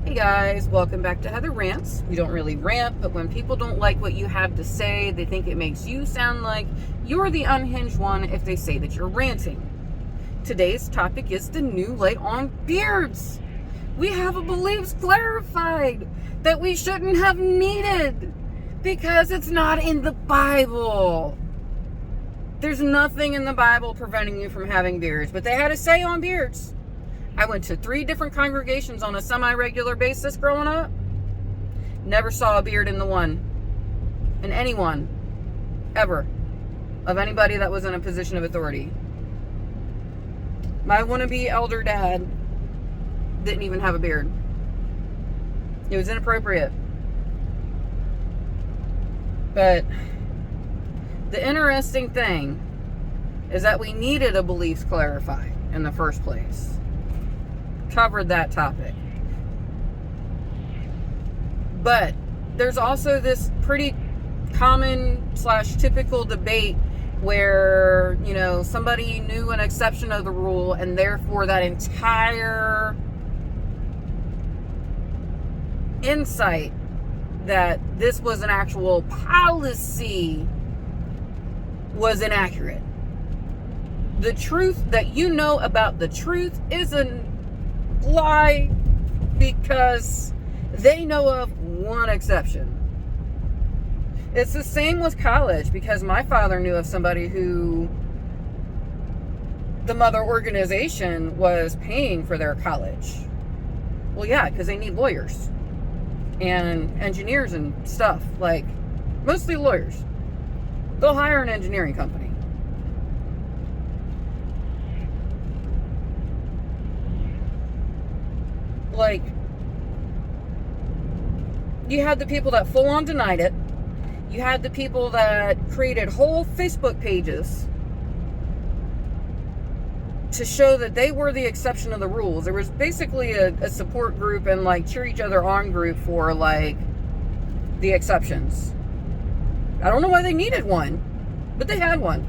Hey guys, welcome back to Heather Rants. We don't really rant, but when people don't like what you have to say, they think it makes you sound like you're the unhinged one if they say that you're ranting. Today's topic is the new light on beards. We have a beliefs clarified that we shouldn't have needed because it's not in the Bible. There's nothing in the Bible preventing you from having beards, but they had a say on beards. I went to 3 different congregations on a semi-regular basis growing up. Never saw a beard in the one. In anyone. Ever. Of anybody that was in a position of authority. My wannabe elder dad didn't even have a beard. It was inappropriate. But the interesting thing is that we needed a beliefs clarified in the first place. Covered that topic. But there's also this pretty common / typical debate where, somebody knew an exception of the rule and therefore that entire insight that this was an actual policy was inaccurate. The truth that you know about the truth is a lie because they know of one exception. It's the same with college because my father knew of somebody who the mother organization was paying for their college. Well, yeah, because they need lawyers and engineers and stuff, like mostly lawyers. They'll hire an engineering company. Like, you had the people that full on denied it. You had the people that created whole Facebook pages to show that they were the exception of the rules. There was basically a support group and cheer each other on group for the exceptions. I don't know why they needed one, but they had one.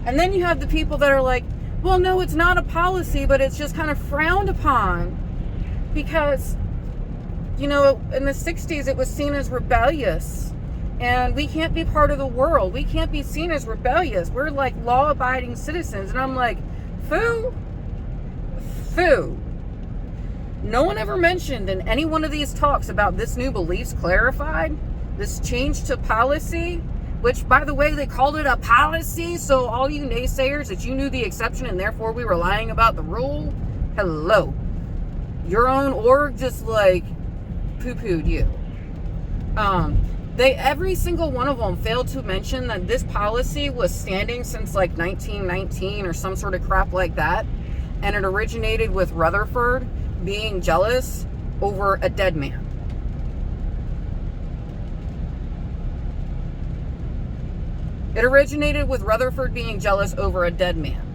And then you have the people that are like, well, no, it's not a policy, but it's just kind of frowned upon. Because, in the 60s, it was seen as rebellious. And we can't be part of the world. We can't be seen as rebellious. We're law-abiding citizens. And I'm like, foo. No one ever mentioned in any one of these talks about this new beliefs clarified, this change to policy, which, by the way, they called it a policy. So all you naysayers that you knew the exception and therefore we were lying about the rule, hello. Your own org just poo-pooed you. Every single one of them failed to mention that this policy was standing since 1919 or some sort of crap like that. And it originated with Rutherford being jealous over a dead man. It originated with Rutherford being jealous over a dead man.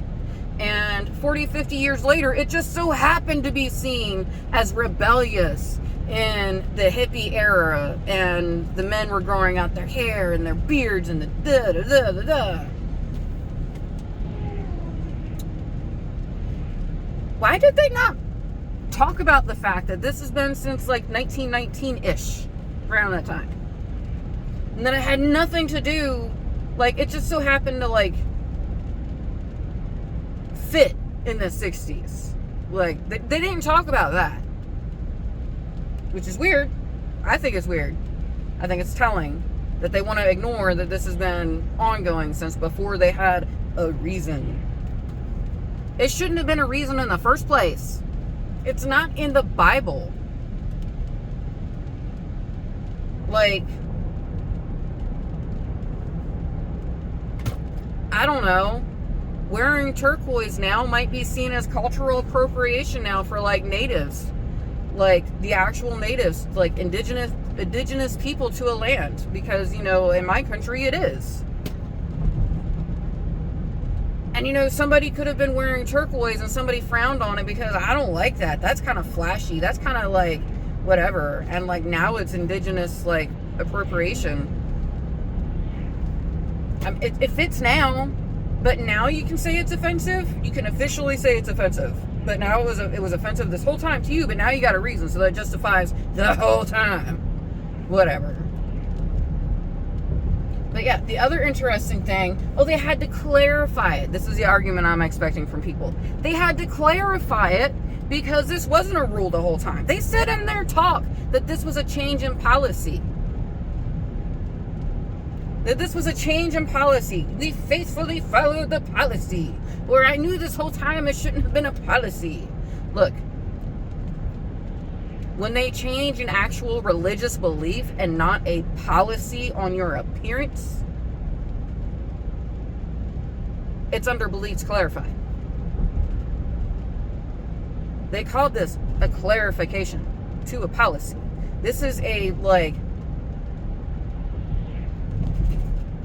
And 40, 50 years later, it just so happened to be seen as rebellious in the hippie era. And the men were growing out their hair and their beards and the da-da-da-da-da. Why did they not talk about the fact that this has been since 1919-ish, around that time? And that it had nothing to do, it just so happened to fit in the 60s. They didn't talk about that. Which is weird. I think it's weird. I think it's telling that they want to ignore that this has been ongoing since before they had a reason. It shouldn't have been a reason in the first place. It's not in the Bible. I don't know. Wearing turquoise now might be seen as cultural appropriation now for natives, the actual natives, indigenous people to a land, because in my country it is. And somebody could have been wearing turquoise and somebody frowned on it because I don't like that. That's kind of flashy. That's kind of whatever. And now it's indigenous appropriation. It fits now. But now you can say it's offensive. You can officially say it's offensive. but now it was offensive this whole time to you, but now you got a reason, so that justifies the whole time. Whatever. But yeah, the other interesting thing, they had to clarify it. This is the argument I'm expecting from people. They had to clarify it because this wasn't a rule the whole time. They said in their talk that this was a change in policy. That this was a change in policy. We faithfully followed the policy. Or I knew this whole time it shouldn't have been a policy. Look, when they change an actual religious belief and not a policy on your appearance, it's under Beliefs Clarified. They called this a clarification to a policy. This is a,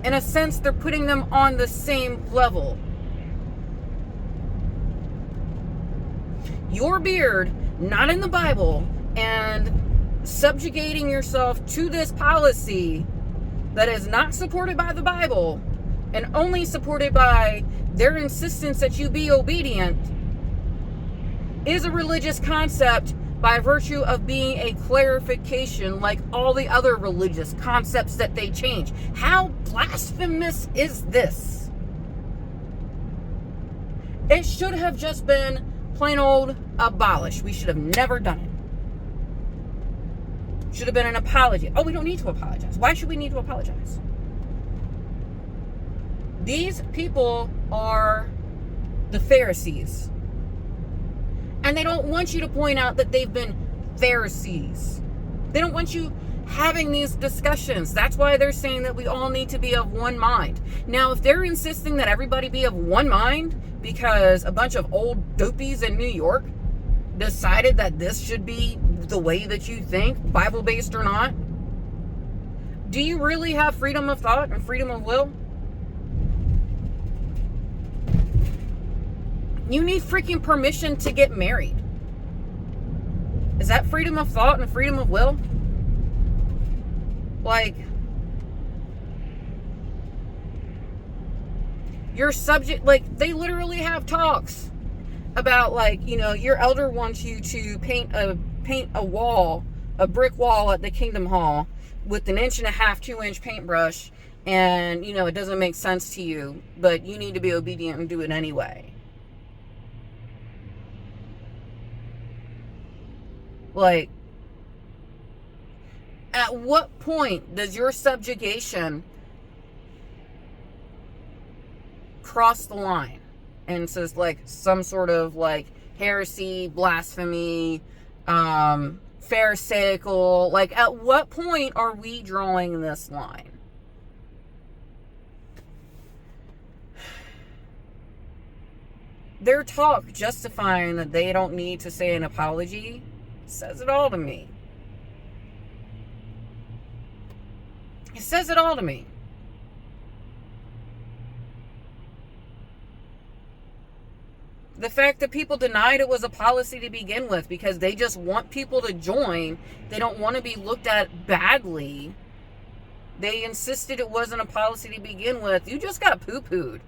in a sense, they're putting them on the same level. Your beard, not in the Bible, and subjugating yourself to this policy that is not supported by the Bible and only supported by their insistence that you be obedient is a religious concept by virtue of being a clarification like all the other religious concepts that they change. How blasphemous is this? It should have just been plain old abolished. We should have never done it. Should have been an apology. We don't need to apologize. Why should we need to apologize? These people are the Pharisees. And they don't want you to point out that they've been Pharisees. They don't want you having these discussions. That's why they're saying that we all need to be of one mind. Now, if they're insisting that everybody be of one mind because a bunch of old dopies in New York decided that this should be the way that you think, Bible-based or not, do you really have freedom of thought and freedom of will? You need freaking permission to get married. Is that freedom of thought and freedom of will? You're subject, they literally have talks about, your elder wants you to paint a wall, a brick wall at the Kingdom Hall with an 1.5 inch, 2 inch paintbrush, and, it doesn't make sense to you, but you need to be obedient and do it anyway. At what point does your subjugation cross the line and says some sort of heresy, blasphemy, pharisaical? At what point are we drawing this line? Their talk justifying that they don't need to say an apology says it all to me. It says it all to me. The fact that people denied it was a policy to begin with because they just want people to join. They don't want to be looked at badly. They insisted it wasn't a policy to begin with. You just got poo-pooed.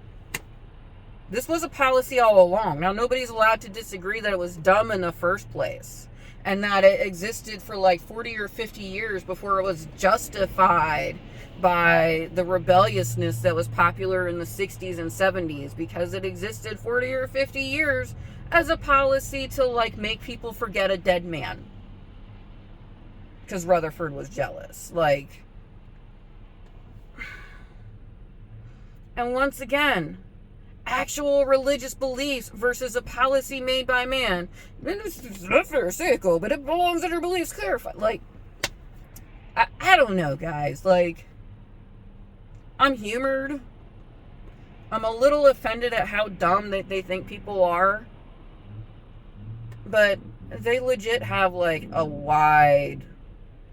This was a policy all along. Now, nobody's allowed to disagree that it was dumb in the first place and that it existed for 40 or 50 years before it was justified by the rebelliousness that was popular in the 60s and 70s, because it existed 40 or 50 years as a policy to make people forget a dead man because Rutherford was jealous. And once again, actual religious beliefs versus a policy made by man. It's not pharisaical, but it belongs under Beliefs Clarified. I don't know, guys. I'm humored. I'm a little offended at how dumb they think people are. But they legit have, a wide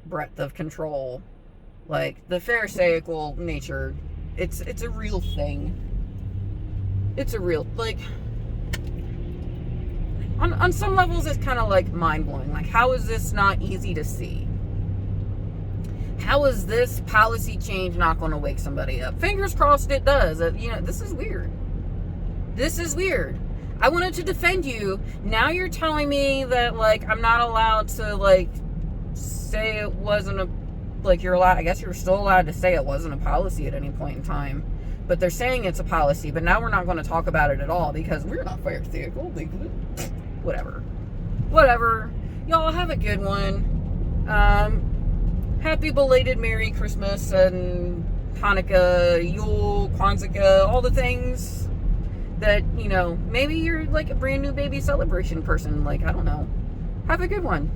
breadth of control. The pharisaical nature, it's a real thing. It's a real, on some levels, it's kind of mind-blowing. How is this not easy to see? How is this policy change not going to wake somebody up? Fingers crossed it does. This is weird. This is weird. I wanted to defend you. Now you're telling me that, like, I'm not allowed to, like, say it wasn't a, like, you're allowed, I guess you're still allowed to say it wasn't a policy at any point in time. But they're saying it's a policy, but now we're not going to talk about it at all because we're not pharisaical. Whatever. Y'all have a good one. Happy belated Merry Christmas and Hanukkah, Yule, Kwanzaa, all the things that, you know, maybe you're like a brand new baby celebration person. Like, I don't know. Have a good one.